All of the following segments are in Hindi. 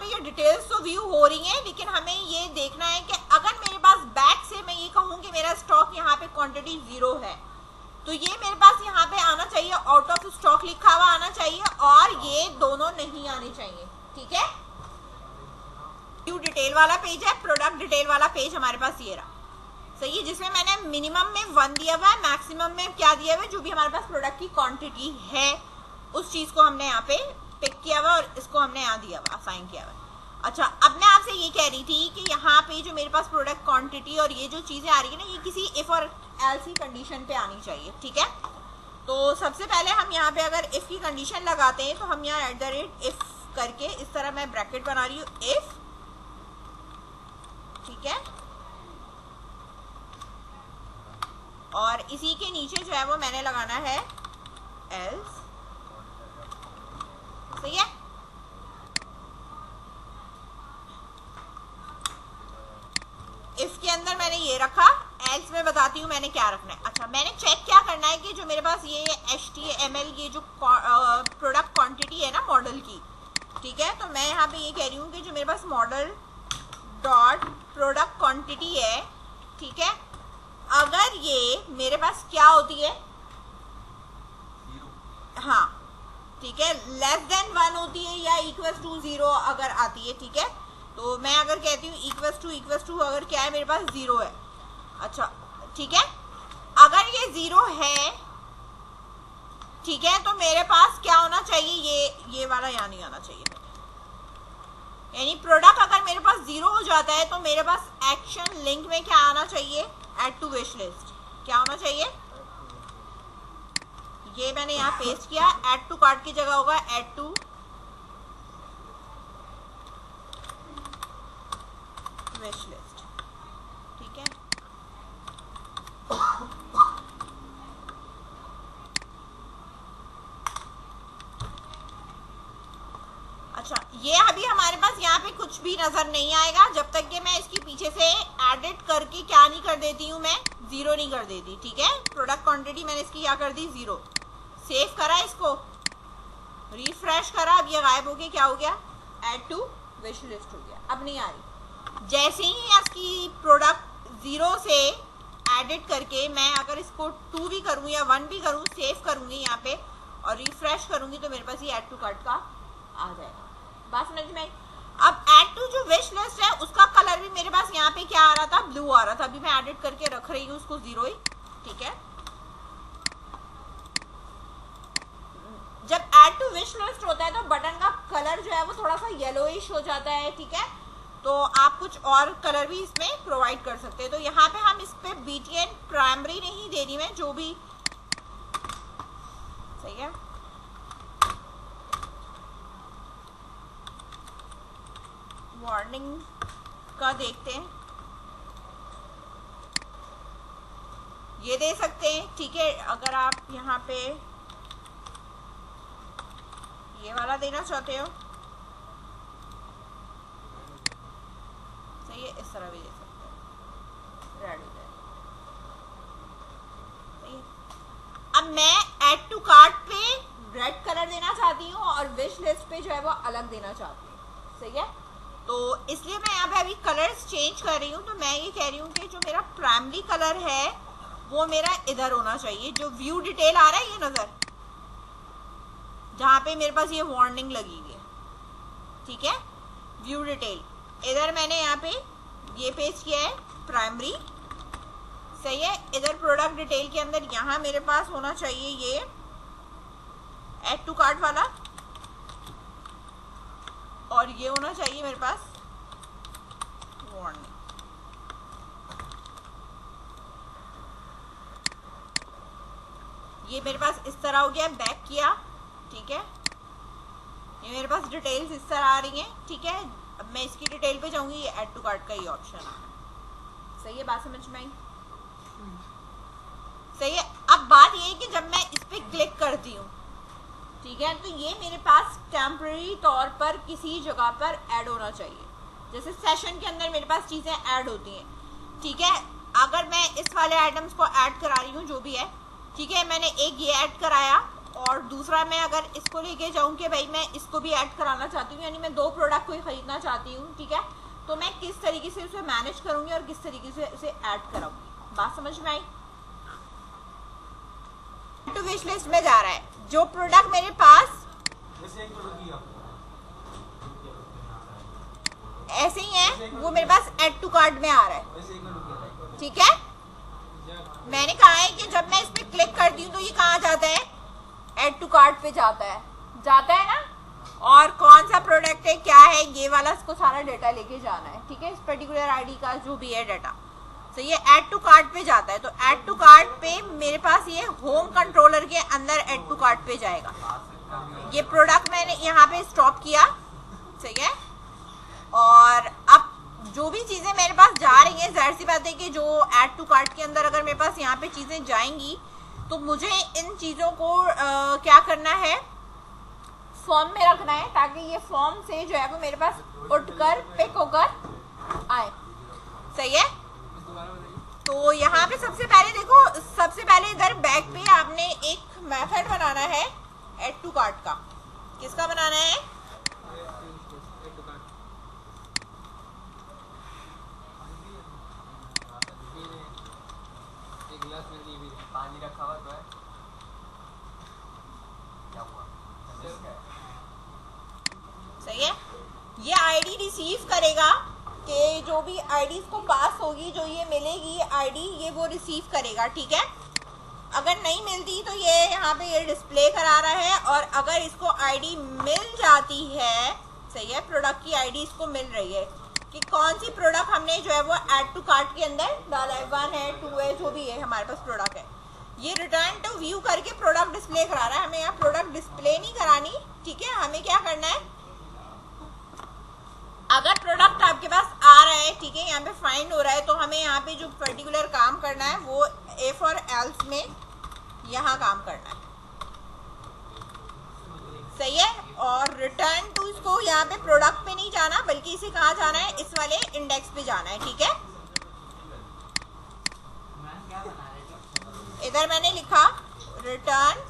ये डिटेल्स तो व्यू हो रही हैं, लेकिन हमें ये देखना है कि अगर मेरे पास बैक से मैं ये कहूँ कि मेरा स्टॉक यहाँ पे क्वांटिटी 0 है, तो ये मेरे पास यहाँ पे आना चाहिए, आउट ऑफ स्टॉक लिखा हुआ आना चाहिए, और ये दोनों नहीं आने चाहिए। ठीक है, व्यू डिटेल वाला पेज है, प्रोडक्ट डिटेल वाला पेज हमारे पास ये रहा। सही है, जिसमें मैंने मिनिमम में 1 दिया हुआ है, मैक्सिमम में क्या दिया हुआ है, जो भी हमारे पास प्रोडक्ट की क्वांटिटी है उस चीज को हमने यहाँ पे पिक किया हुआ और इसको हमने यहाँ दिया हुआ, असाइन किया हुआ। अच्छा, अब मैं आपसे ये कह रही थी कि यहाँ पे जो मेरे पास प्रोडक्ट क्वांटिटी और ये जो चीजें आ रही है ना, ये किसी इफ और एल्स की कंडीशन पे आनी चाहिए। ठीक है, तो सबसे पहले हम यहाँ पे अगर इफ की कंडीशन लगाते हैं तो हम यहाँ @if करके इस तरह मैं ब्रैकेट बना रही हूँ, इफ। ठीक है, और इसी के नीचे जो है वो मैंने लगाना है एल्स। सही है, इसके अंदर मैंने ये रखा, एल्स में बताती हूँ मैंने क्या रखना है। अच्छा, मैंने चेक क्या करना है कि जो मेरे पास ये HTML ये जो प्रोडक्ट क्वांटिटी है ना मॉडल की, ठीक है, तो मैं यहाँ पे ये कह रही हूँ कि जो मेरे पास मॉडल डॉट प्रोडक्ट क्वांटिटी है, ठीक है, अगर ये मेरे पास क्या होती है, हाँ ठीक है, लेस देन 1 होती है या इक्वल टू 0 अगर आती है। ठीक है, तो मैं अगर कहती हूँ इक्वल टू अगर क्या है मेरे पास 0 है। अच्छा ठीक है, अगर ये 0 है, ठीक है, तो मेरे पास क्या होना चाहिए, ये वाला यहाँ नहीं आना चाहिए, यानी प्रोडक्ट अगर मेरे पास 0 हो जाता है तो मेरे पास एक्शन लिंक में क्या आना चाहिए, ऐड टू विश लिस्ट। क्या होना चाहिए, ये मैंने यहाँ पेस्ट किया, ऐड टू कार्ट की जगह होगा ऐड टू विश लिस्ट। ठीक है, अच्छा, ये अभी हमारे पास यहाँ पे कुछ भी नजर नहीं आएगा जब तक कि मैं इसकी पीछे से एडिट करके क्या नहीं कर देती हूँ, मैं 0 नहीं कर देती। ठीक है, प्रोडक्ट क्वांटिटी मैंने इसकी क्या कर दी, 0। सेव करा, इसको रिफ्रेश करा, अब ये गायब हो गया, क्या हो गया, ऐड टू विश लिस्ट हो गया, अब नहीं आ रही। जैसे ही इसकी प्रोडक्ट 0 से एडिट करके मैं अगर इसको 2 भी करूँ या 1 भी करूँ, सेव करूँगी यहाँ पे और रिफ्रेश करूँगी तो मेरे पास ये ऐड टू कार्ट का आ जाएगा। बात समझ में आई। अब ऐड टू जो विश लिस्ट है उसका कलर भी मेरे पास यहाँ पे क्या आ रहा था, ब्लू आ रहा था, अभी मैं एडिट करके रख रही हूँ उसको 0 ही। ठीक है, जब ऐड टू विश लिस्ट होता है तो बटन का कलर जो है वो थोड़ा सा येलोइश हो जाता है। ठीक है, तो आप कुछ और कलर भी इसमें प्रोवाइड कर सकते हैं। तो यहाँ पे हम इस पे BTN प्राइमरी नहीं दे रही मैं, जो भी सही है। वार्निंग का देखते हैं, ये दे सकते हैं। ठीक है, अगर आप यहाँ पे ये वाला देना चाहते हो सही है, इस तरह भी दे सकते हैं, रेड हो जाए। सही है, अब मैं ऐड टू कार्ट पे रेड कलर देना चाहती हूँ और विश लिस्ट पे जो है वो अलग देना चाहती हूँ। सही है, तो इसलिए मैं यहाँ पे अभी कलर्स चेंज कर रही हूँ। तो मैं ये कह रही हूँ कि जो मेरा प्राइमरी कलर है वो मेरा इधर होना चाहिए, जो व्यू डिटेल आ रहा है ये नजर, जहाँ पे मेरे पास ये वार्निंग लगी हुई है। ठीक है, व्यू डिटेल इधर मैंने यहाँ पे ये पेस्ट किया है प्राइमरी। सही है, इधर प्रोडक्ट डिटेल के अंदर यहाँ मेरे पास होना चाहिए ये ऐड टू कार्ट वाला, और ये होना चाहिए मेरे पास वार्निंग। ये मेरे पास इस तरह हो गया, बैक किया। ठीक है, ये मेरे पास डिटेल्स इस तरह आ रही हैं। ठीक है, अब मैं इसकी डिटेल पे जाऊंगी, ये ऐड टू कार्ट का ही ऑप्शन है। सही है, बात समझ में आई। सही है, अब बात ये है कि जब मैं इस पे क्लिक करती हूँ, ठीक है, तो ये मेरे पास टेम्पररी तौर पर किसी जगह पर ऐड होना चाहिए। जैसे सेशन के अंदर मेरे पास चीजें ऐड होती हैं। ठीक है, अगर मैं इस वाले आइटम्स को ऐड करा रही हूँ जो भी है, ठीक है, मैंने एक ये ऐड कराया और दूसरा मैं अगर इसको लेके जाऊं कि भाई मैं इसको भी ऐड कराना चाहती हूँ, यानी मैं 2 प्रोडक्ट को ही खरीदना चाहती हूँ, ठीक है, तो मैं किस तरीके से उसे मैनेज करूंगी और किस तरीके से उसे ऐड कराऊंगी। बात समझ में आई? टू विश लिस्ट में जा रहा है जो प्रोडक्ट मेरे पास ऐसे ही है, वो मेरे पास ऐड टू कार्ट में आ रहा है, ठीक है। मैंने कहा है कि जब मैं इस पे क्लिक करती हूँ तो ये कहाँ जाता है, ऐड टू कार्ट पे जाता है ना, और कौन सा प्रोडक्ट है, क्या है, ये वाला इसको सारा डेटा लेके जाना है, ठीक है, इस पर्टिकुलर आईडी का जो भी है डाटा। तो ये ऐड टू कार्ट पे जाता है, तो ऐड टू कार्ट पे मेरे पास ये होम कंट्रोलर के अंदर ऐड टू कार्ट पे जाएगा। ये प्रोडक्ट मैंने यहाँ पे स्टॉप किया, सही है। और अब जो भी चीजें मेरे पास जा रही हैं, जाहिर सी बात है कि जो ऐड टू कार्ट के अंदर अगर मेरे पास यहाँ पे चीजें जाएंगी तो मुझे इन चीजों को क्या करना है, फॉर्म में रखना है, ताकि ये फॉर्म से जो है वो मेरे पास उठकर पिक होकर आए, सही है। तो यहाँ पे सबसे पहले देखो, सबसे पहले इधर बैक पे आपने एक मेथड बनाना है ऐड टू कार्ट का। किसका बनाना है? पानी रखा हुआ तो है, क्या हुआ? सही है। ये आईडी रिसीव करेगा कि जो भी आईडी इसको पास होगी, जो ये मिलेगी आईडी, ये वो रिसीव करेगा, ठीक है। अगर नहीं मिलती तो ये यहाँ पे ये डिस्प्ले करा रहा है, और अगर इसको आईडी मिल जाती है, सही है, प्रोडक्ट की आईडी इसको मिल रही है कि कौन सी प्रोडक्ट हमने जो है वो ऐड टू कार्ट के अंदर डाला है, 1 है, 2 है, जो भी है हमारे पास प्रोडक्ट है, ये रिटर्न टू व्यू करके प्रोडक्ट डिस्प्ले करा रहा है। हमें यहाँ प्रोडक्ट डिस्प्ले नहीं करानी, ठीक है। हमें क्या करना है, अगर प्रोडक्ट आपके पास आ रहा है, ठीक है, यहाँ पे फाइंड हो रहा है, तो हमें यहाँ पे जो पर्टिकुलर काम करना है वो ए फॉर एल्स में यहाँ काम करना है, सही है। और रिटर्न टू, इसको यहाँ पे प्रोडक्ट पे नहीं जाना, बल्कि इसे कहाँ जाना है, इस वाले इंडेक्स पे जाना है, ठीक है। इधर मैंने लिखा return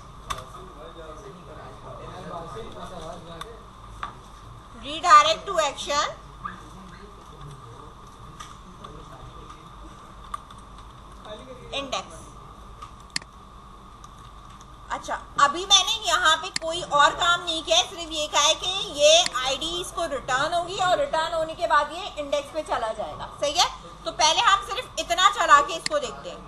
redirect to action index. अच्छा, अभी मैंने यहाँ पे कोई और काम नहीं किया, सिर्फ ये कहा है कि ये आईडी इसको रिटर्न होगी और रिटर्न होने के बाद ये इंडेक्स पे चला जाएगा, सही है। तो पहले हम सिर्फ इतना चला के इसको देखते हैं।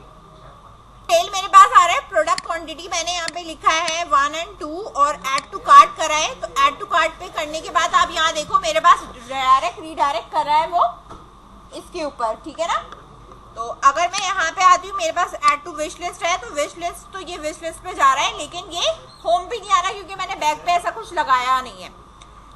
टेल मेरे पास आ रहा है, प्रोडक्ट क्वांटिटी मैंने यहाँ पे लिखा है 1 और 2 और ऐड टू कार्ट करा है। तो ऐड टू कार्ट पे करने के बाद आप यहाँ देखो मेरे पास डायरेक्ट रीडायरेक्ट कर रहा है वो इसके ऊपर, ठीक है ना। तो अगर मैं यहाँ पे आती हूँ, मेरे पास ऐड टू विश लिस्ट है, तो विश लिस्ट, तो ये विश लिस्ट पे जा रहा है, लेकिन ये होम पे नहीं आ रहा क्योंकि मैंने बैक पे ऐसा कुछ लगाया नहीं है।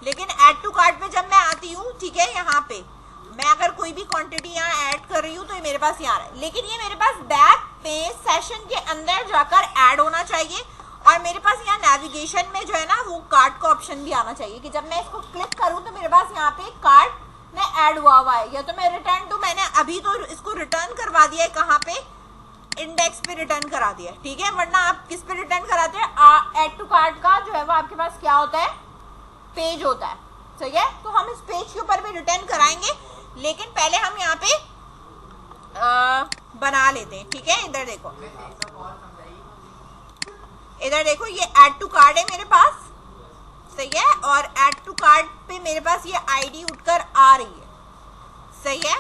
लेकिन ऐड टू कार्ट पे जब मैं आती हूँ, ठीक है, यहाँ पे मैं अगर कोई भी क्वांटिटी यहाँ ऐड कर रही हूँ तो ये मेरे पास यहाँ आ रहा है, लेकिन ये मेरे पास बैक पे सेशन के अंदर जाकर ऐड होना चाहिए। और मेरे पास यहाँ नेविगेशन में जो है ना वो कार्ट का ऑप्शन भी आना चाहिए कि जब मैं इसको क्लिक करूँ तो मेरे पास यहाँ पे कार्ट में ऐड हुआ है। या तो मैं रिटर्न टू, मैंने अभी तो इसको रिटर्न करवा दिया है, कहाँ पे, इंडेक्स पे रिटर्न करा दिया, ठीक है। वरना आप किस पे रिटर्न कराते हैं, ऐड टू कार्ट का जो है वो आपके पास क्या होता है, पेज होता है, सही है। तो हम इस पेज के ऊपर भी रिटर्न कराएंगे, लेकिन पहले हम यहाँ पे बना लेते हैं, ठीक है। इधर देखो, इधर देखो, ये ऐड टू कार्ड है मेरे पास, सही है, और ऐड टू कार्ड पे मेरे पास ये आईडी उठकर आ रही है, सही है।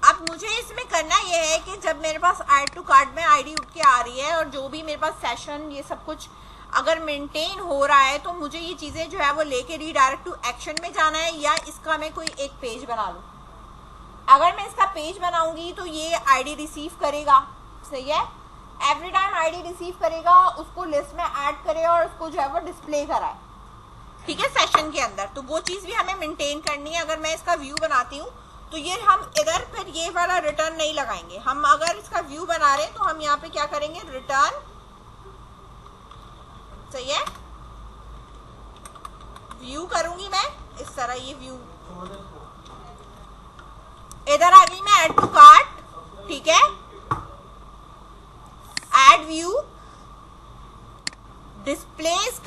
अब मुझे इसमें करना ये है कि जब मेरे पास ऐड टू कार्ड में आईडी उठ के आ रही है और जो भी मेरे पास सेशन ये सब कुछ अगर मेंटेन हो रहा है, तो मुझे ये चीजें जो है वो लेके रीडायरेक्ट टू एक्शन में जाना है, या इसका मैं कोई एक पेज बना लूं। अगर मैं इसका पेज बनाऊंगी तो ये आईडी रिसीव करेगा, सही है। एवरी टाइम आईडी रिसीव करेगा, उसको लिस्ट में ऐड करे और उसको जो है वो डिस्प्ले कराए, ठीक है, सेशन के अंदर। तो वो चीज भी हमें मेंटेन करनी है। अगर मैं इसका व्यू बनाती हूँ तो ये हम इधर फिर ये वाला रिटर्न नहीं लगाएंगे। हम अगर इसका व्यू बना रहे हैं तो हम यहाँ पे क्या करेंगे, रिटर्न, सही है, व्यू करूंगी मैं इस तरह, ये व्यू इधर आ गई मैं, ऐड टू कार्ट, ठीक है, ऐड व्यू, डिस्प्लेस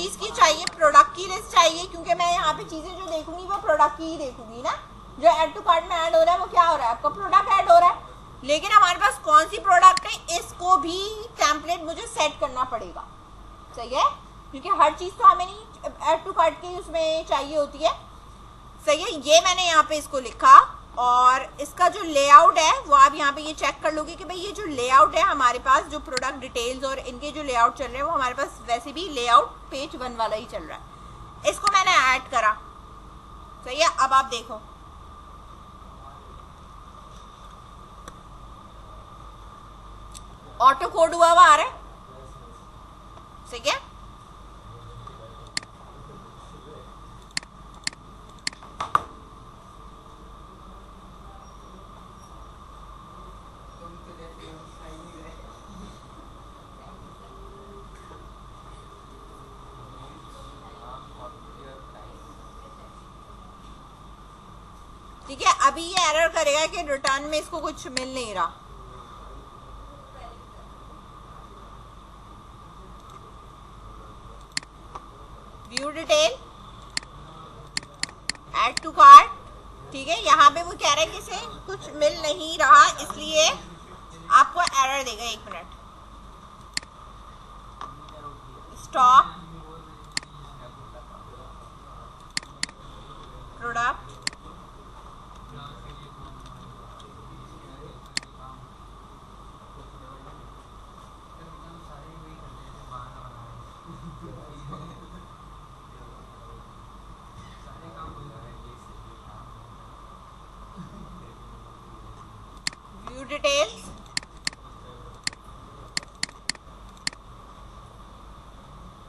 चीज की चाहिए, प्रोडक्ट की लिस्ट चाहिए, क्योंकि मैं यहाँ पे चीजें जो देखूंगी वो प्रोडक्ट की ही देखूंगी ना। जो ऐड टू कार्ट में ऐड हो रहा है वो क्या हो रहा है, आपका प्रोडक्ट ऐड हो रहा है। लेकिन हमारे पास कौन सी प्रोडक्ट है, इसको भी टेम्पलेट मुझे सेट करना पड़ेगा, सही है, क्योंकि हर चीज तो हमें नहीं ऐड टू कार्ट की उसमें चाहिए होती है, सही है। ये मैंने यहाँ पे इसको लिखा, और इसका जो लेआउट है वो आप यहाँ पे ये चेक कर लोगे कि भाई ये जो लेआउट है हमारे पास, जो प्रोडक्ट डिटेल्स और इनके जो लेआउट चल रहे हैं वो हमारे पास वैसे भी लेआउट पेज 1 वाला ही चल रहा है। इसको मैंने ऐड करा, सही है। अब आप देखो, ऑटो कोड हुआ आ रहा है, सही है। ठीक है, अभी ये एरर करेगा कि रिटर्न में इसको कुछ मिल नहीं रहा। View detail, add to cart, ठीक है। यहाँ पे वो कह रहा है कि इसे कुछ मिल नहीं रहा, इसलिए आपको एरर देगा। 1 minute, stock product, view details,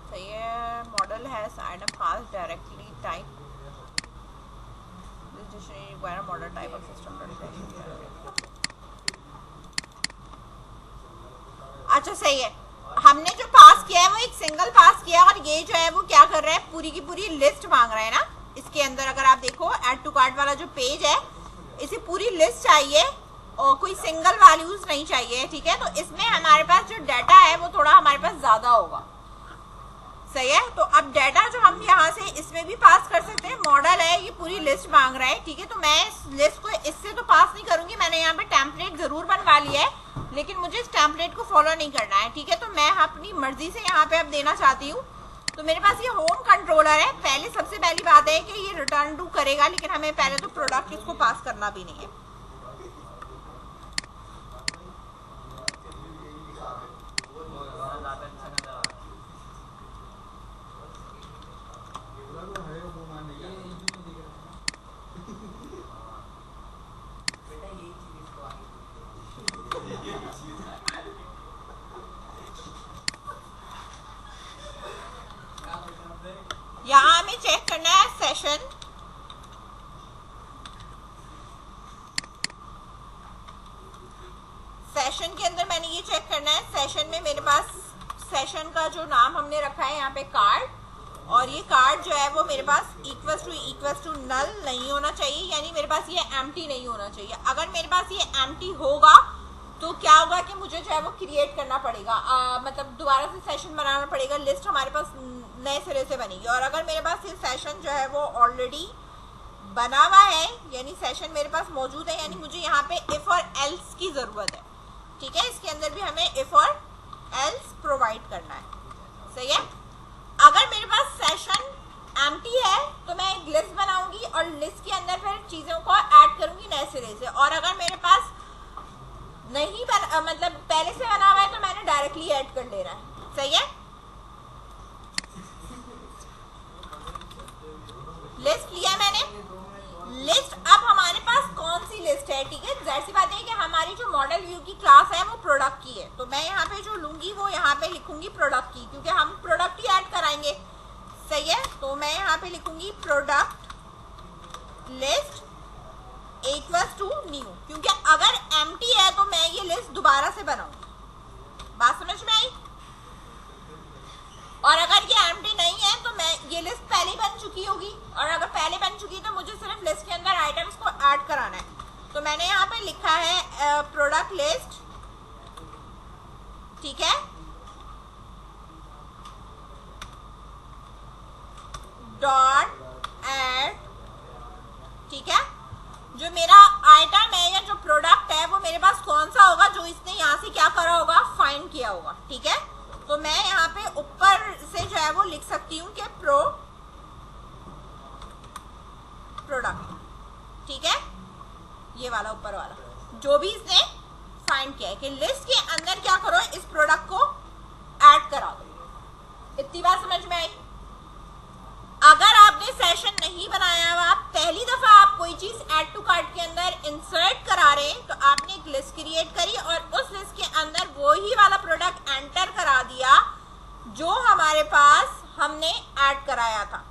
सही है। Model has item pass directly type require model type of system. अच्छा, सही है। हमने जो पास किया है वो एक सिंगल पास किया, और ये जो है वो क्या कर रहा है, पूरी की पूरी लिस्ट मांग रहा है ना। इसके अंदर अगर आप देखो, ऐड टू कार्ट वाला जो पेज है, इसे पूरी लिस्ट चाहिए और कोई सिंगल वैल्यूज नहीं चाहिए, ठीक है। तो इसमें हमारे पास जो डाटा है वो थोड़ा हमारे पास ज्यादा होगा, सही है। तो अब डाटा जो हम यहाँ से इसमें भी पास कर सकते हैं, मॉडल है, ये पूरी लिस्ट मांग रहा है, ठीक है। तो मैं इस लिस्ट को इससे तो पास नहीं करूंगी, मैंने यहाँ पे टेम्पलेट जरूर बनवा लिया है, लेकिन मुझे इस टेम्पलेट को फॉलो नहीं करना है, ठीक है। तो मैं अपनी मर्जी से यहाँ पे अब देना चाहती हूँ। तो मेरे पास ये होम कंट्रोलर है। पहले सबसे पहली बात है कि ये रिटर्न टू करेगा, लेकिन हमें पहले तो प्रोडक्ट इसको पास करना भी नहीं है। यहाँ हमें चेक करना है सेशन, सेशन के अंदर मैंने ये चेक करना है, सेशन में मेरे पास सेशन का जो नाम हमने रखा है यहाँ पे कार्ड, और ये कार्ड जो है वो मेरे पास इक्वल्स टू नल नहीं होना चाहिए, यानी मेरे पास ये एम्प्टी नहीं होना चाहिए। अगर मेरे पास ये एम्प्टी होगा तो क्या होगा कि मुझे जो है वो क्रिएट करना पड़ेगा, मतलब दोबारा से सेशन बनाना पड़ेगा, लिस्ट हमारे पास नए सिरे से बनेगी। और अगर मेरे पास ये सेशन जो है वो ऑलरेडी बना हुआ है, यानी सेशन मेरे पास मौजूद है, यानी मुझे यहाँ पे इफ और एल्स की जरूरत है, ठीक है। इसके अंदर भी हमें इफ और एल्स प्रोवाइड करना है, सही है। अगर मेरे पास सेशन एम्प्टी है तो मैं एक लिस्ट बनाऊंगी और लिस्ट के अंदर फिर चीजों को ऐड करूंगी नए सिरे से। और अगर मेरे पास नहीं मतलब पहले से बना हुआ है तो मैंने डायरेक्टली ऐड कर लेना है, सही है। लिस्ट लिया मैंने, लिस्ट अब हमारे पास कौन सी लिस्ट है, ठीक है। जाहिर सी बात है कि हमारी जो मॉडल व्यू की क्लास है वो प्रोडक्ट की है, तो मैं यहाँ पे जो लूंगी वो यहाँ पे लिखूंगी प्रोडक्ट की, क्योंकि हम प्रोडक्ट ही ऐड कराएंगे, सही है। तो मैं यहाँ पे लिखूंगी product list equals to new, क्योंकि अगर एम्प्टी है तो मैं ये लिस्ट दोबारा से बनाऊंगी। बात समझ में आई। और अगर ये एम्प्टी नहीं है तो मैं ये लिस्ट पहले बन चुकी होगी, और अगर पहले बन चुकी है तो मुझे सिर्फ लिस्ट के अंदर आइटम्स को ऐड कराना है। तो मैंने यहाँ पे लिखा है प्रोडक्ट लिस्ट, ठीक है। डॉट ऐड, ठीक है। जो मेरा आइटम है या जो प्रोडक्ट है वो मेरे पास कौन सा होगा, जो इसने यहाँ से क्या करा होगा, फाइंड किया होगा, ठीक है। तो मैं यहाँ पे ऊपर से जो है वो लिख सकती हूँ कि प्रोडक्ट, ठीक है, ये वाला ऊपर वाला जो भी इसने फाइंड किया है कि लिस्ट के अंदर क्या करो, इस प्रोडक्ट को ऐड करा दो। इतनी बात समझ में आई। अगर आपने सेशन नहीं बनाया हुआ, आप पहली दफा आप कोई चीज ऐड टू कार्ट के अंदर इंसर्ट करा रहे हैं, तो आपने एक लिस्ट क्रिएट करी और उस लिस्ट के अंदर वो ही वाला प्रोडक्ट एंटर करा दिया जो हमारे पास हमने ऐड कराया था।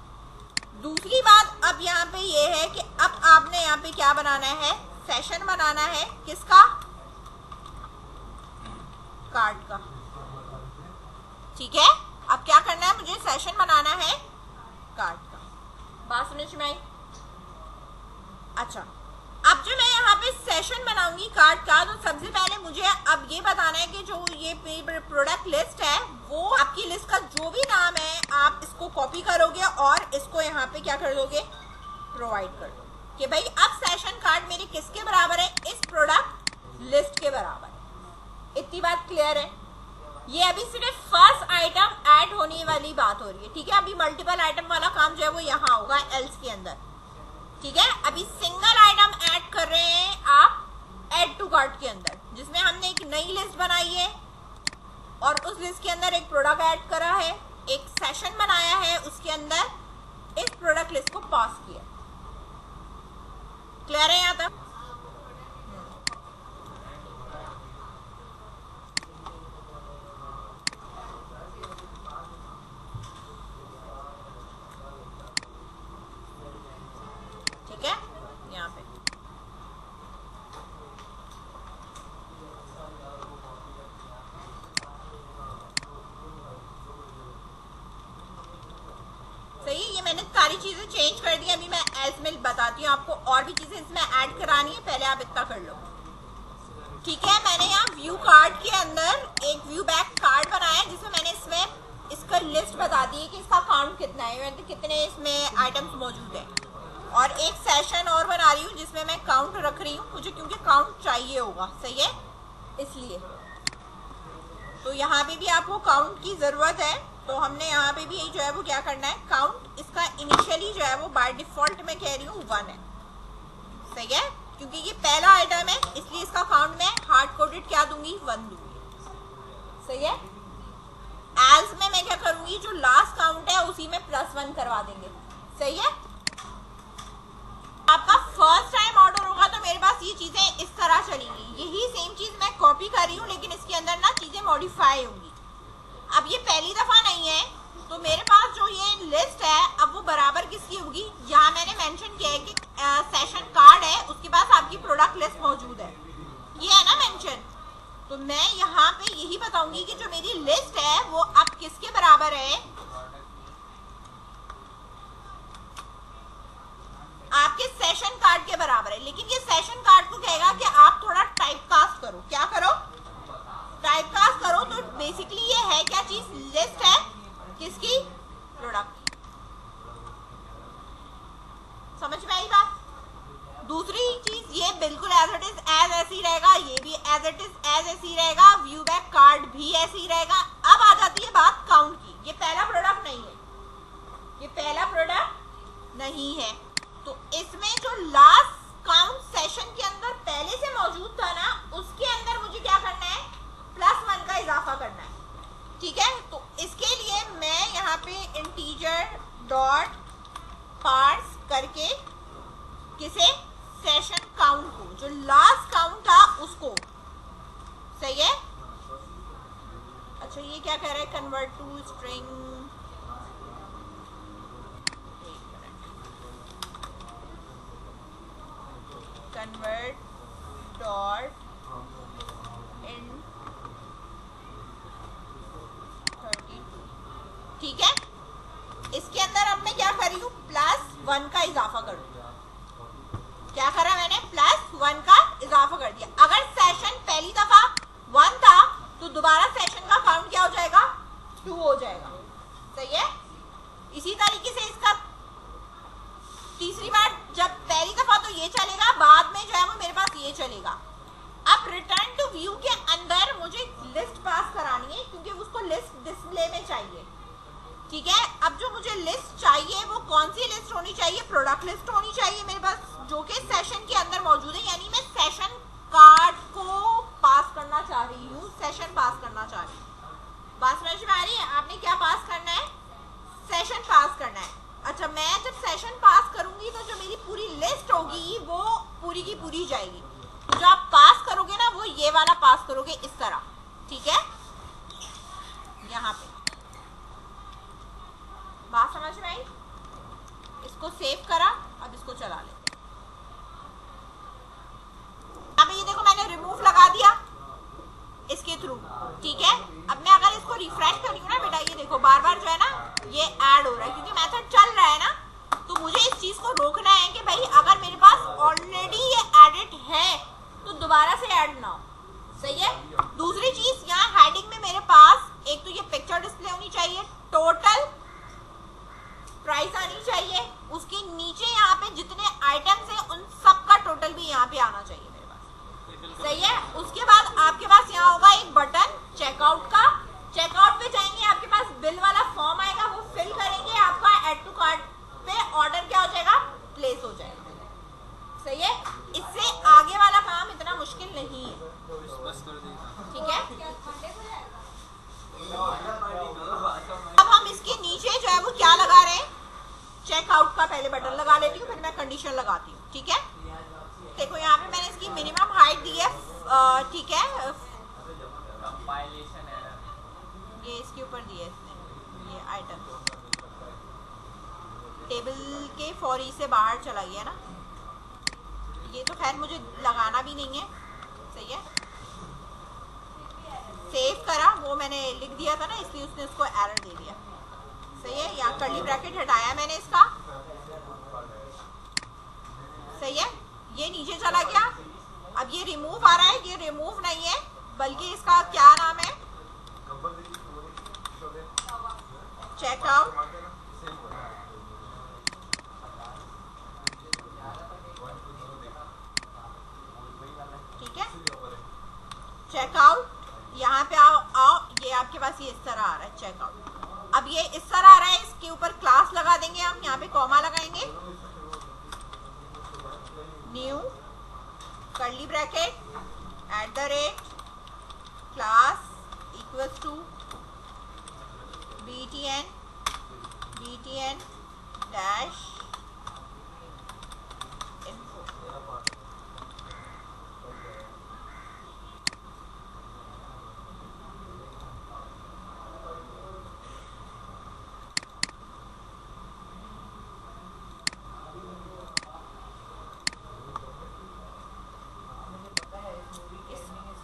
दूसरी बात अब यहाँ पे ये है कि अब आपने यहाँ पे क्या बनाना है, सेशन बनाना है, किसका, कार्ड का, ठीक है। अब क्या करना है, मुझे सेशन बनाना है कार्ड का। बात समझ में आई। अच्छा, अब जो मैं यहाँ पे सेशन बनाऊंगी कार्ड का, तो सबसे पहले मुझे अब ये बताना है कि जो ये प्रोडक्ट लिस्ट है वो आपकी लिस्ट का जो भी नाम है आप इसको कॉपी करोगे और इसको यहाँ पे क्या कर दोगे, प्रोवाइड कर दो कि भाई अब सेशन कार्ड मेरे किसके बराबर है, इस प्रोडक्ट लिस्ट के बराबर है। इतनी बात क्लियर है। ये अभी सिर्फ फर्स्ट आइटम ऐड होने वाली बात हो रही है, ठीक है। अभी मल्टीपल आइटम वाला काम जो है वो यहाँ होगा एल्स के अंदर, ठीक है। अभी सिंगल आइटम ऐड कर रहे हैं आप ऐड टू कार्ट के अंदर, जिसमें हमने एक नई लिस्ट बनाई है और उस लिस्ट के अंदर एक प्रोडक्ट ऐड करा है, एक सेशन बनाया है, उसके अंदर इस प्रोडक्ट लिस्ट को पास किया। क्लियर है यहाँ तक? ठीक है, यहाँ पे सही। ये मैंने सारी चीजें चेंज कर दी। अभी मैं एज में बताती हूँ आपको, और भी चीजें इसमें ऐड करानी है, पहले आप इतना कर लो, ठीक है। मैंने यहाँ व्यू कार्ड के अंदर एक व्यू बैक कार्ड बनाया जिसमें मैंने इसमें इसका लिस्ट बता दी है कि इसका काउंट कितना है, मतलब कितने इसमें आइटम्स मौजूद है। और एक सेशन और बना रही हूँ जिसमें मैं काउंट रख रही हूँ, मुझे क्योंकि काउंट चाहिए होगा, सही है, इसलिए। तो यहाँ पे भी आपको काउंट की जरूरत है, तो हमने यहाँ पे भी यही जो है वो क्या करना है, काउंट इसका इनिशियली जो है वो बाय डिफॉल्ट मैं कह रही हूँ 1 है, सही है, क्योंकि ये पहला आइटम है इसलिए इसका काउंट मैं हार्ड कोडेड क्या दूंगी, 1 दूंगी, सही है। एज में मैं क्या करूंगी, जो लास्ट काउंट है उसी में +1 करवा देंगे, सही है। आपका फर्स्ट टाइम ऑर्डर होगा तो मेरे पास ये चीजें इस तरह चलेंगी, यही सेम चीज मैं कॉपी कर रही हूँ लेकिन इसके अंदर ना चीजें मॉडिफाई होंगी। अब ये पहली दफा नहीं है तो मेरे पास जो ये लिस्ट है अब वो बराबर किसकी होगी, यहाँ मैंने मेंशन किया है कि सेशन कार्ड है, उसके पास आपकी प्रोडक्ट लिस्ट मौजूद है, ये है ना मेंशन। तो मैं यहाँ पे यही बताऊंगी कि जो मेरी लिस्ट है वो अब किसके बराबर है, आपके सेशन कार्ड के बराबर है। लेकिन ये सेशन कार्ड को कहेगा कि आप थोड़ा टाइप कास्ट करो, क्या करो, टाइप कास्ट करो। तो बेसिकली ये है क्या चीज, लिस्ट है किसकी, प्रोडक्ट। समझ में आई बात। दूसरी चीज ये बिल्कुल एज इट इज एज ऐसी रहेगा, ये भी एज इट इज एज ऐसी रहेगा, व्यू बैक कार्ड भी ऐसे ही रहेगा। अब आ जाती है बात काउंट की। ये पहला प्रोडक्ट नहीं है, ये पहला प्रोडक्ट नहीं है, तो इसमें जो लास्ट काउंट सेशन के अंदर पहले से मौजूद था ना, उसके अंदर मुझे क्या करना है, +1 का इजाफा करना है, ठीक है। तो इसके लिए मैं यहाँ पे इंटीजर डॉट पार्स करके किसे, सेशन काउंट को, जो लास्ट काउंट था उसको, सही है। अच्छा ये क्या कह रहा है, convert to string, convert dot int 32, ठीक है। इसके अंदर अब मैं क्या कर रही हूँ, +1 का इजाफा कर दूँ। क्या करा मैंने, +1 का इजाफा कर दिया। अगर सेशन पहली दफा 1 था तो दोबारा सेशन का काउंट क्या हो जाएगा, 2 हो जाएगा, सही है। इसी तरीके से इसका तीसरी बार जब पहली दफा तो ये चलेगा, बाद में जो है वो मेरे पास ये चलेगा। अब रिटर्न टू व्यू के अंदर मुझे लिस्ट पास करानी है क्योंकि उसको लिस्ट डिस्प्ले में चाहिए, ठीक है। अब जो मुझे लिस्ट चाहिए वो कौन सी लिस्ट होनी चाहिए? प्रोडक्ट लिस्ट होनी चाहिए मेरे पास, जो कि सेशन के अंदर मौजूद है। यानी मैं सेशन कार्ड को पास करना चाह रही हूँ, सेशन पास करना चाह रही हूँ। बात समझ में आ रही है? आपने क्या पास करना है? सेशन पास करना है। अच्छा, मैं जब सेशन पास करूंगी तो जो मेरी पूरी लिस्ट होगी वो पूरी की पूरी जाएगी। जो आप पास करोगे ना वो ये वाला पास करोगे इस तरह, ठीक है। यहाँ पे बात समझ में आई? इसको सेव करा, अब इसको चला लेते हैं। अब ये देखो मैंने रिमूव लगा दिया इसके थ्रू, ठीक है। अब मैं अगर इसको रिफ्रेश करूँ ना बेटा, ये देखो बार बार जो है ना ये ऐड हो रहा है क्योंकि मेथड चल रहा है ना। तो मुझे इस चीज को रोकना है कि भाई अगर मेरे पास ऑलरेडी ये एडिट है तो दोबारा से ऐड ना हो, सही है। दूसरी चीज, यहाँ हेडिंग में मेरे पास एक तो ये पिक्चर डिस्प्ले होनी चाहिए, टोटल प्राइस आनी चाहिए, उसके नीचे यहाँ पे जितने आइटम्स हैं उन सब का टोटल भी यहाँ पे आना चाहिए मेरे पास, सही है। उसके बाद आपके पास यहाँ होगा एक बटन चेकआउट का। चेकआउट पे जाएंगे, आपके पास बिल वाला फॉर्म आएगा, वो फिल करेंगे, आपका ऐड टू कार्ट पे ऑर्डर क्या हो जाएगा? प्लेस हो जाएगा, सही है। इससे आगे वाला काम इतना मुश्किल नहीं है, ठीक है। अब हम इसके नीचे जो है वो क्या लगा रहे हैं? चेकआउट का पहले बटन लगा लेती हूँ, फिर मैं कंडीशन लगाती हूँ, ठीक है। देखो यहाँ पे मैंने इसकी मिनिमम हाइट दी है, ठीक है। ये इसके ऊपर दिया है इसने, ये आइटम टेबल के फौरी से बाहर चला गया ना, ये तो खैर मुझे लगाना भी नहीं है, सही है। सेव करा, वो मैंने लिख दिया था ना इसलिए उसने उसको एरर दे दिया, सही है। यहाँ कर्ली ब्रैकेट हटाया मैंने इसका, सही है। ये नीचे चला गया। अब ये रिमूव आ रहा है, ये रिमूव नहीं है बल्कि इसका क्या नाम है? चेकआउट, ठीक है। चेकआउट, यहाँ पे आओ, ये आपके पास ये इस तरह आ रहा है चेकआउट। अब ये इस तरह आ रहा है, इसके ऊपर क्लास लगा देंगे हम, यहाँ पे कॉमा लगाएंगे, new curly bracket @ class equals to btn dash info।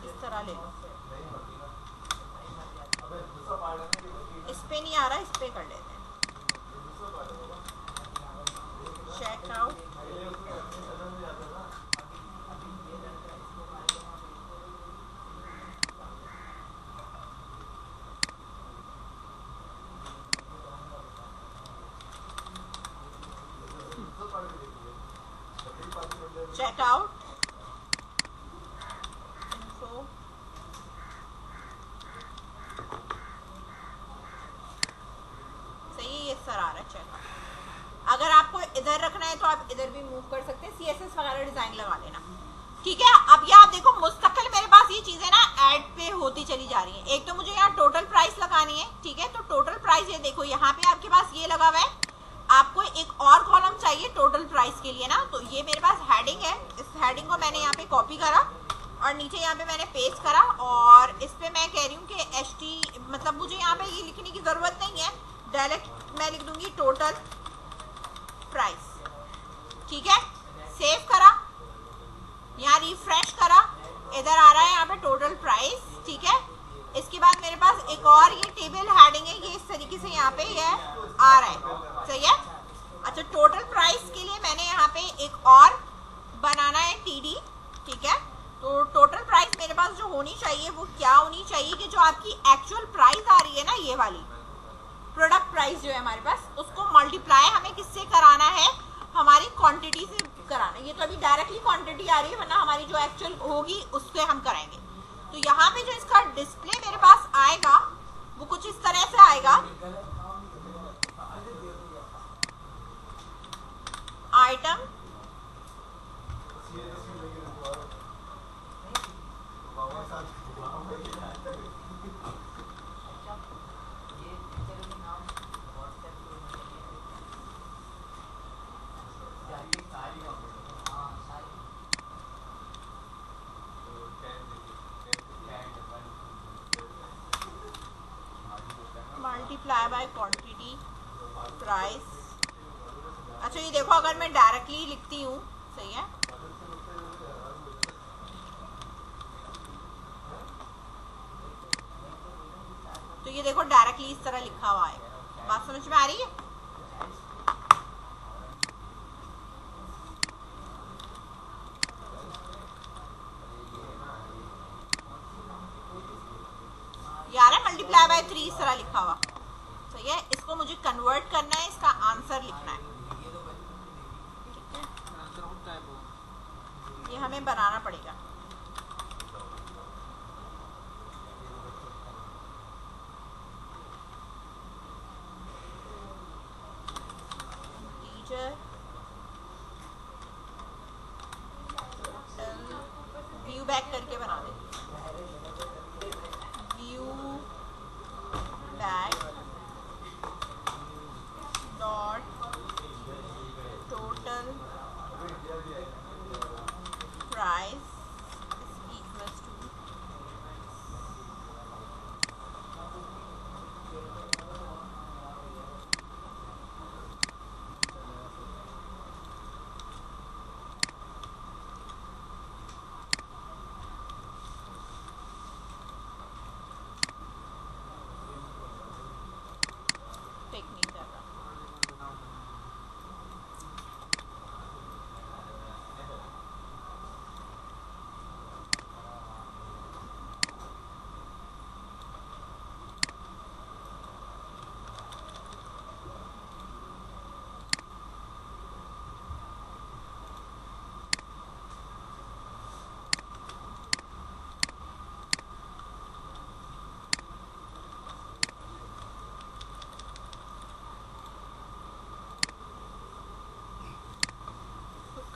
इस तरह ले लो, इस पे नहीं आ रहा, इस पे कर लेते हैं। चेकआउट, चेकआउट इन्फो, सही है। ये सर आ रहा है चेकआउट। अगर आपको इधर रखना है तो आप इधर भी मूव कर सकते हैं, CSS वगैरह डिजाइन लगा लेना, ठीक है। अब ये आप देखो मुस्तकिल मेरे पास ये चीजें ना ऐड पे होती चली जा रही हैं। एक तो मुझे यहाँ टोटल प्राइस लगानी है, ठीक है। तो टोटल प्राइस ये देखो यहाँ पे आपके पास ये लगा हुआ है, आपको एक और कॉलम चाहिए टोटल प्राइस के लिए ना, तो ये मेरे पास हेडिंग है। इस हेडिंग को मैंने यहाँ पे कॉपी करा और नीचे यहाँ पे मैंने पेस्ट करा और इस पे मैं कह रही हूँ कि HT मतलब मुझे यहाँ पे ये लिखने की जरूरत नहीं है, डायरेक्ट मैं लिख दूंगी टोटल प्राइस, ठीक है। सेव करा, यहाँ रिफ्रेश करा, इधर आ रहा है यहाँ पे टोटल प्राइस, ठीक है। इसके बाद मेरे पास एक और ये टेबल हेडिंग है, ये इस तरीके से यहाँ पे ये आ रहा है, सही है। अच्छा, टोटल प्राइस के लिए मैंने यहाँ पे एक और बनाना है TD, ठीक है। तो टोटल प्राइस मेरे पास जो होनी चाहिए वो क्या होनी चाहिए कि जो आपकी एक्चुअल प्राइस आ रही है ना, ये वाली प्रोडक्ट प्राइस जो है हमारे पास, उसको मल्टीप्लाई हमें किससे कराना है? हमारी ये तो अभी डायरेक्टली क्वांटिटी आ रही है, वरना हमारी जो एक्चुअल होगी उसके हम कराएंगे। तो यहाँ पे जो इसका डिस्प्ले मेरे पास आएगा वो कुछ इस तरह से आएगा। Item multiply by quantity price. अच्छा ये देखो, अगर मैं डायरेक्टली लिखती हूँ, सही है, तो ये देखो डायरेक्टली इस तरह लिखा हुआ है। बात समझ में आ रही है? यार है मल्टीप्लाई बाय 3 इस तरह लिखा हुआ, सही है। इसको मुझे कन्वर्ट करना है, इसका आंसर लिखना है, ठीक है। ये हमें बनाना पड़ेगा। व्यू बैक करके बना दे, view back dot total price equals to technique ज़्यादा।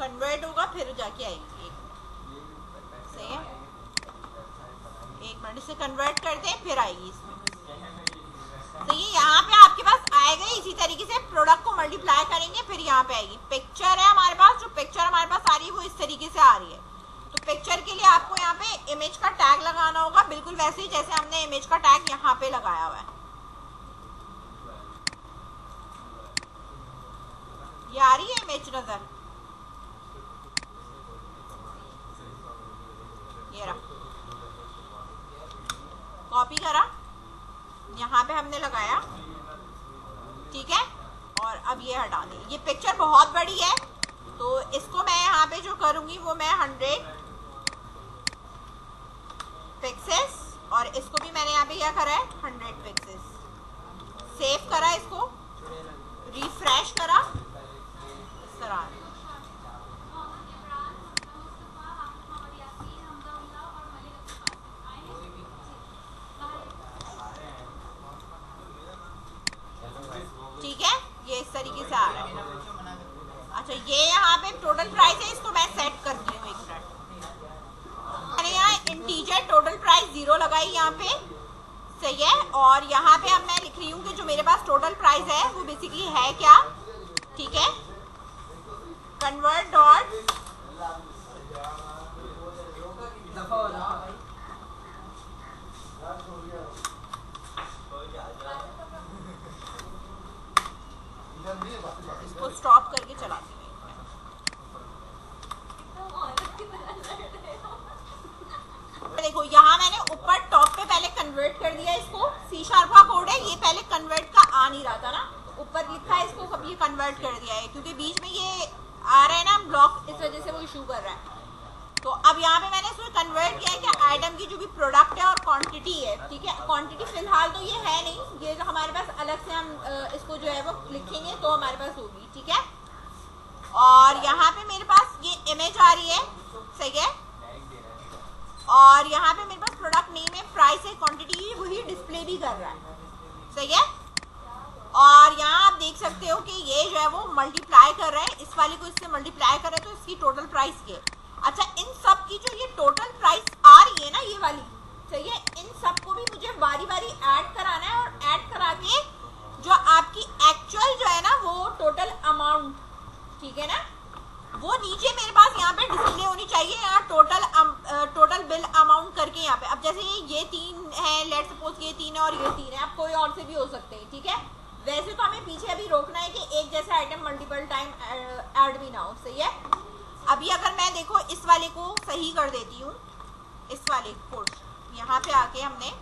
कन्वर्ट होगा फिर जाके आएगी, एक मिनट, सही है, एक मिनट, इसे कन्वर्ट करते हैं फिर आएगी इसमें, सही है। यहाँ पे आपके पास आएगा इसी तरीके से, प्रोडक्ट को मल्टीप्लाई करेंगे फिर यहाँ पे आएगी। पिक्चर है हमारे पास, जो पिक्चर हमारे पास आ रही है वो इस तरीके से आ रही है। तो पिक्चर के लिए आपको यहाँ पे इमेज का टैग लगाना होगा, बिल्कुल वैसे ही जैसे हमने इमेज का टैग यहाँ पे लगाया हुआ है। ये आ रही है इमेज नजर, ये रहा, कॉपी करा, यहाँ पे हमने लगाया, ठीक है। और अब ये हटा दी। ये पिक्चर बहुत बड़ी है तो इसको मैं यहाँ पे जो करूँगी वो मैं 100 पिक्सेस, और इसको भी मैंने यहाँ पे क्या करा है 100 पिक्सेस। सेव करा, इसको रिफ्रेश करा, इस तरह ठीक है। ये इस तरीके से आ रहा है। अच्छा ये यहाँ पे टोटल प्राइस है, इसको मैं सेट करती हूँ, एक मिनट। मैंने यहाँ इंटीजर टोटल प्राइस 0 लगाई यहाँ पे, सही है। और यहाँ पे अब मैं लिख रही हूँ कि जो मेरे पास टोटल प्राइस है वो बेसिकली है क्या, ठीक है। कन्वर्ट डॉट इसको स्टॉप करके चलाती हूँ। देखो यहाँ मैंने ऊपर टॉप पे पहले कन्वर्ट कर दिया इसको, C# का कोड है ये, पहले कन्वर्ट का आ नहीं रहा था ना, ऊपर लिखा है इसको, अब ये कन्वर्ट कर दिया है क्योंकि बीच में ये आ रहा है ना ब्लॉक, इस वजह से वो इशू कर रहा है। तो अब यहाँ पे मैंने इसमें कन्वर्ट किया है कि आइटम की जो भी प्रोडक्ट है और क्वांटिटी है, ठीक है। क्वांटिटी फिलहाल तो ये है नहीं, ये जो हमारे पास अलग से हम इसको जो है वो लिखेंगे तो हमारे पास होगी, ठीक है। और यहाँ पे मेरे पास ये सही है। लाइक दे रहा है। और यहाँ पे मेरे पास प्रोडक्ट नेम है, प्राइस है, क्वांटिटी वही डिस्प्ले भी कर रहा है, सही है। और यहाँ आप देख सकते हो कि ये जो है वो मल्टीप्लाई कर रहा है, इस वाले को इससे मल्टीप्लाई कर रहे हैं तो इसकी टोटल प्राइस ये। अच्छा, इन सब की जो ये टोटल प्राइस आ रही है ना, ये वाली, सही है, इन सब को भी मुझे बारी बारी ऐड कराना है और ऐड करा के जो आपकी एक्चुअल जो है ना वो टोटल अमाउंट, ठीक है ना, वो नीचे मेरे पास यहाँ पे डिस्प्ले होनी चाहिए। यहाँ टोटल बिल अमाउंट करके यहाँ पे, अब जैसे ये 3 है, लेट सपोज ये 3 है और ये 3 है, अब कोई और से भी हो सकते हैं, ठीक है। वैसे तो हमें पीछे अभी रोकना है कि एक जैसा आइटम मल्टीपल टाइम ऐड भी ना हो, सही है। अभी अगर मैं देखो इस वाले को सही कर देती हूँ, इस वाले को यहाँ पे आके हमने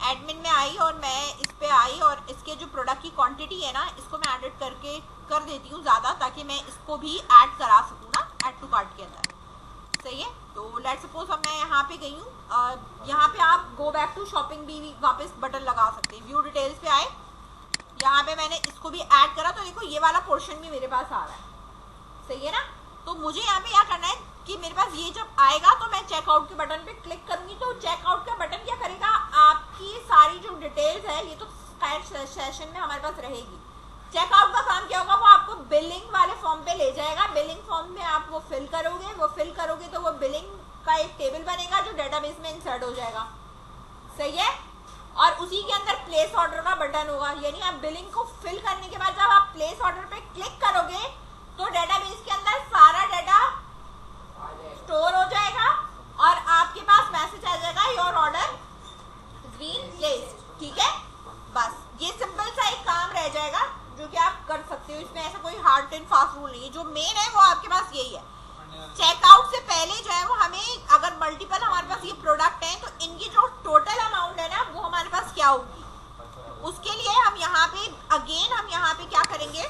एडमिन में आई और मैं इस पे आई और इसके जो प्रोडक्ट की क्वांटिटी है ना, इसको मैं एडिट करके कर देती हूँ ज़्यादा, ताकि मैं इसको भी ऐड करा सकूँ ना ऐड टू कार्ट के अंदर, सही है। तो लेट सपोज अब मैं यहाँ पे गई हूँ, यहाँ पे आप गो बैक टू शॉपिंग भी वापस बटन लगा सकते हैं। व्यू डिटेल्स पे आए, यहाँ पे मैंने इसको भी ऐड करा तो देखो ये वाला पोर्शन भी मेरे पास आ रहा है, सही है ना। तो मुझे यहाँ पे क्या करना है कि मेरे पास ये जब आएगा तो मैं चेकआउट के बटन पे क्लिक करूंगी, तो चेकआउट का बटन क्या करेगा, आपकी सारी जो डिटेल्स है ये तो सेशन में हमारे पास रहेगी। चेकआउट का काम क्या होगा, वो आपको बिलिंग वाले फॉर्म पे ले जाएगा। बिलिंग फॉर्म में आप वो फिल करोगे, वो फिल करोगे तो वो बिलिंग का एक टेबल बनेगा जो डेटाबेस में इंसर्ट हो जाएगा, सही है। और उसी के अंदर प्लेस ऑर्डर का बटन होगा, यानी आप बिलिंग को फिल करने के बाद जब आप प्लेस ऑर्डर पे क्लिक करोगे तो डेटाबेस के अंदर सारा डाटा स्टोर हो जाएगा और आपके पास मैसेज आ जाएगा योर ऑर्डर बीन प्लेस्ड, ठीक है। बस ये सिंपल सा एक काम रह जाएगा जो कि आप कर सकते हो, इसमें ऐसा कोई हार्ड एंड फास्ट रूल नहीं है। जो मेन है वो आपके पास यही है, चेकआउट से पहले जो है वो हमें अगर मल्टीपल हमारे पास ये प्रोडक्ट है तो इनकी जो टोटल अमाउंट है ना वो हमारे पास क्या होगी, उसके लिए हम यहाँ पे अगेन हम यहाँ पे क्या करेंगे,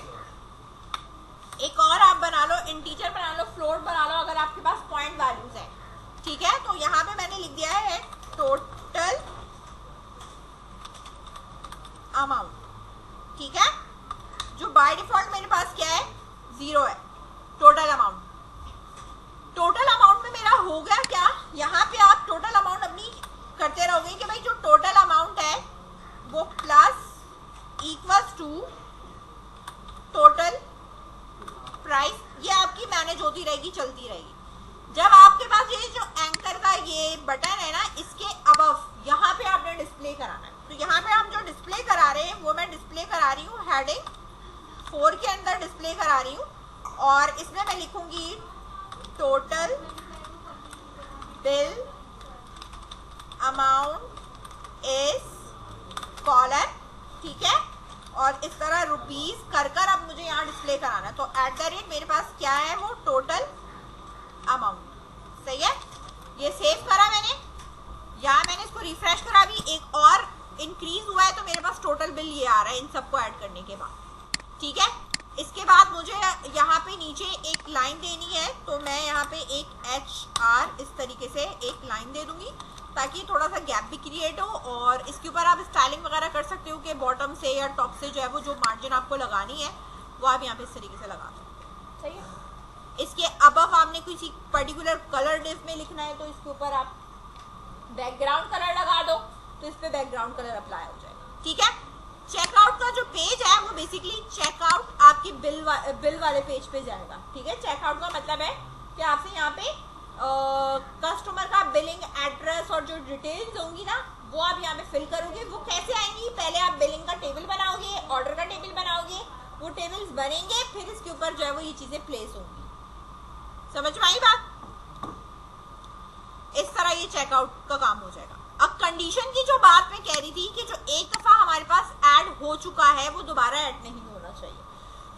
एक और आप बना लो, इंटीजर बना लो, फ्लोट बना लो, अगर आपके पास पॉइंट वैल्यूज है, ठीक है। तो यहाँ पे मैंने लिख दिया है टोटल अमाउंट, ठीक है, जो बाय डिफॉल्ट मेरे पास क्या है 0 है। टोटल अमाउंट, टोटल अमाउंट में मेरा हो गया क्या, यहाँ पे आप टोटल अमाउंट अपनी करते रहोगे कि भाई जो टोटल अमाउंट है वो plus equals to total price, ये आपकी मैनेज होती रहेगी, चलती रहेगी। जब आपके पास ये जो एंकर का ये बटन है ना, इसके अबव यहाँ पे आपने डिस्प्ले कराना है। तो यहाँ पे हम जो डिस्प्ले करा रहे हैं वो मैं डिस्प्ले करा रही हूँ हेडिंग 4 के अंदर डिस्प्ले करा रही हूँ और इसमें मैं लिखूंगी total bill amount is colon, ठीक है। और इस तरह रुपीस कर कर अब मुझे यहाँ डिस्प्ले कराना है। तो @ मेरे पास क्या है वो टोटल अमाउंट, सही है। ये सेव करा मैंने, यहाँ मैंने इसको रिफ्रेश करा, भी एक और इंक्रीज हुआ है तो मेरे पास टोटल बिल ये आ रहा है इन सबको ऐड करने के बाद, ठीक है। इसके बाद मुझे यहाँ पे नीचे एक लाइन देनी है, तो मैं यहाँ पे एक HR इस तरीके से एक लाइन दे दूंगी ताकि थोड़ा सा गैप भी क्रिएट हो। और इसके ऊपर आप स्टाइलिंग वगैरह कर सकते हो कि बॉटम से या टॉप से जो है वो जो मार्जिन आपको लगानी है वो आप यहाँ पे इस तरीके से लगा दो, सही है। इसके अबव आपने किसी पर्टिकुलर कलर डिफ में लिखना है तो इसके ऊपर आप बैकग्राउंड कलर लगा दो, तो इस पे बैकग्राउंड कलर अप्लाई हो जाएगा, ठीक है। चेकआउट का जो पेज है वो बेसिकली चेकआउट आपकी बिल वाले पेज पे जाएगा, ठीक है। चेकआउट का मतलब है कि आपसे यहाँ पे कस्टमर का बिलिंग एड्रेस और जो डिटेल्स होंगी ना वो आप यहाँ पे फिल करोगे। वो कैसे आएंगी, पहले आप बिलिंग का टेबल बनाओगे, ऑर्डर का टेबल बनाओगे, वो टेबल्स बनेंगे, फिर इसके ऊपर जो है वो ये चीजें प्लेस होंगी। समझ में आई बात? इस तरह ये चेकआउट का काम हो जाएगा। अब कंडीशन की जो बात मैं कह रही थी कि जो एक दफा हमारे पास ऐड हो चुका है वो दोबारा ऐड नहीं होना चाहिए।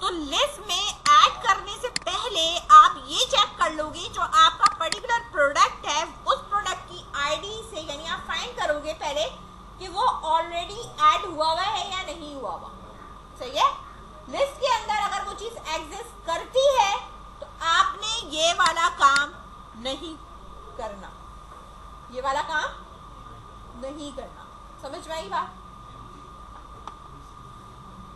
तो लिस्ट में ऐड करने से पहले आप ये चेक कर लोगे जो आपका पर्टिकुलर प्रोडक्ट है उस प्रोडक्ट की आईडी से, यानी आप फाइंड करोगे पहले कि वो ऑलरेडी ऐड हुआ है या नहीं हुआ हुआ, सही है। लिस्ट के अंदर अगर वो चीज एग्जिस्ट करती है तो आपने ये वाला काम नहीं करना, ये वाला काम नहीं करना। समझ में आई बात?